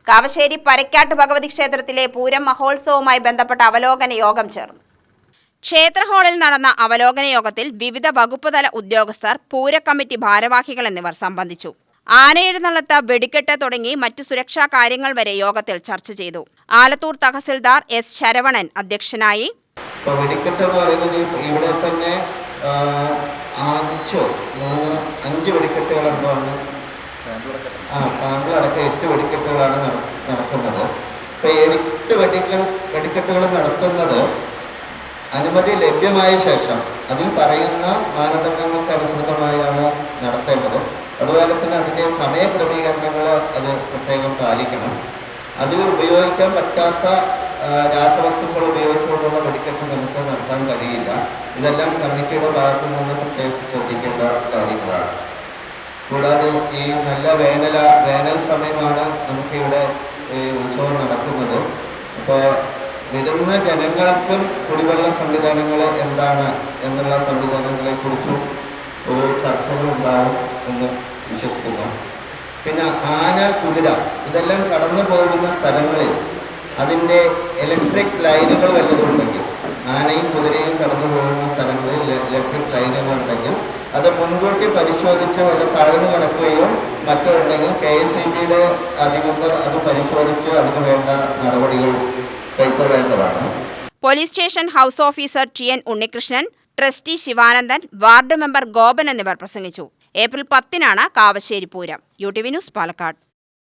കാവശ്ശേരി പരക്കാട്ട് ഭഗവതി ക്ഷേത്രത്തിലെ പൂരം മഹോത്സവവുമായി ബന്ധപ്പെട്ട അവലോകന യോഗം ചേർന്നു. ക്ഷേത്ര ഹാളിൽ നടന്ന അവലോകന യോഗത്തിൽ വിവിധ വകുപ്പ് തല ഉദ്യോഗസ്ഥർ, പൂരക്കമ്മിറ്റി ഭാരവാഹികൾ എന്നിവർ സംബന്ധിച്ചു. ആനയെഴുന്നള്ളത്ത്, വെടിക്കെട്ട് തുടങ്ങി മറ്റു സുരക്ഷാ കാര്യങ്ങൾ വരെ യോഗത്തിൽ ചർച്ച ചെയ്തു. ആലത്തൂർ തഹസിൽദാർ എസ് ശരവണൻ അധ്യക്ഷനായി. ഇവിടെ തന്നെ 5 വെടിക്കെട്ടുകളാണ്, സാമ്പിൾ അടക്കം 8 വെടിക്കെട്ടുകളാണ് നടക്കുന്നത്. ഇപ്പൊ 8 വെടിക്കെട്ടുകൾ നടത്തുന്നത് അനുമതി ലഭ്യമായ ശേഷം അതിൽ പറയുന്ന മാനദണ്ഡങ്ങൾക്ക് അനുസൃതമായാണ് നടത്തേണ്ടത്. അതുപോലെ തന്നെ അതിൻ്റെ സമയക്രമീകരണങ്ങൾ അത് പ്രത്യേകം പാലിക്കണം. അതിൽ ഉപയോഗിക്കാൻ പറ്റാത്ത രാസവസ്തുക്കൾ ഉപയോഗിച്ചുകൊണ്ടുള്ള വെടിക്കെട്ട് നമുക്ക് നടത്താൻ കഴിയില്ല. ഇതെല്ലാം കമ്മിറ്റിയുടെ ഭാഗത്തു നിന്ന് പ്രത്യേകം ശ്രദ്ധിക്കേണ്ട കാര്യങ്ങളാണ്. കൂടാതെ ഈ നല്ല വേനൽ സമയമാണ് നമുക്കിവിടെ ഉത്സവം നടക്കുന്നത്. അപ്പോൾ വരുന്ന ജനങ്ങൾക്കും കുടിവെള്ള സംവിധാനങ്ങൾ എന്താണ് എന്നുള്ള സംവിധാനങ്ങളെക്കുറിച്ചും ഒരു ചർച്ചകൾ ഉണ്ടാവും എന്ന് വിശ്വസിക്കുന്നു. പിന്നെ ആന, കുതിര ഇതെല്ലാം കടന്നു പോകുന്ന സ്ഥലങ്ങളിൽ അതിൻ്റെ ഇലക്ട്രിക് ലൈനുകൾ വല്ലതുണ്ടെങ്കിൽ, ആനയും കുതിരയും കടന്നു പോകുന്ന സ്ഥലങ്ങളിൽ ഇലക്ട്രിക് ലൈനുകൾ ഉണ്ടെങ്കിൽ അത് മുൻകൂട്ടി പരിശോധിച്ച് വല്ല താഴ്ന്നു കിടക്കുകയോ മറ്റോ ഉണ്ടെങ്കിൽ KSEBയുടെ അധികൃതർ അത് പരിശോധിച്ച് അതിന് വേണ്ട നടപടികൾ കൈക്കൊള്ളേണ്ടതാണ്. Police station house officer TN Unnikrishnan, trustee Sivanandan, ward member Gopan എന്നിവർ പ്രസംഗിച്ചു. ഏപ്രിൽ 10-നാണ് കാവശ്ശേരി പൂരം. UTV news, Palakkad.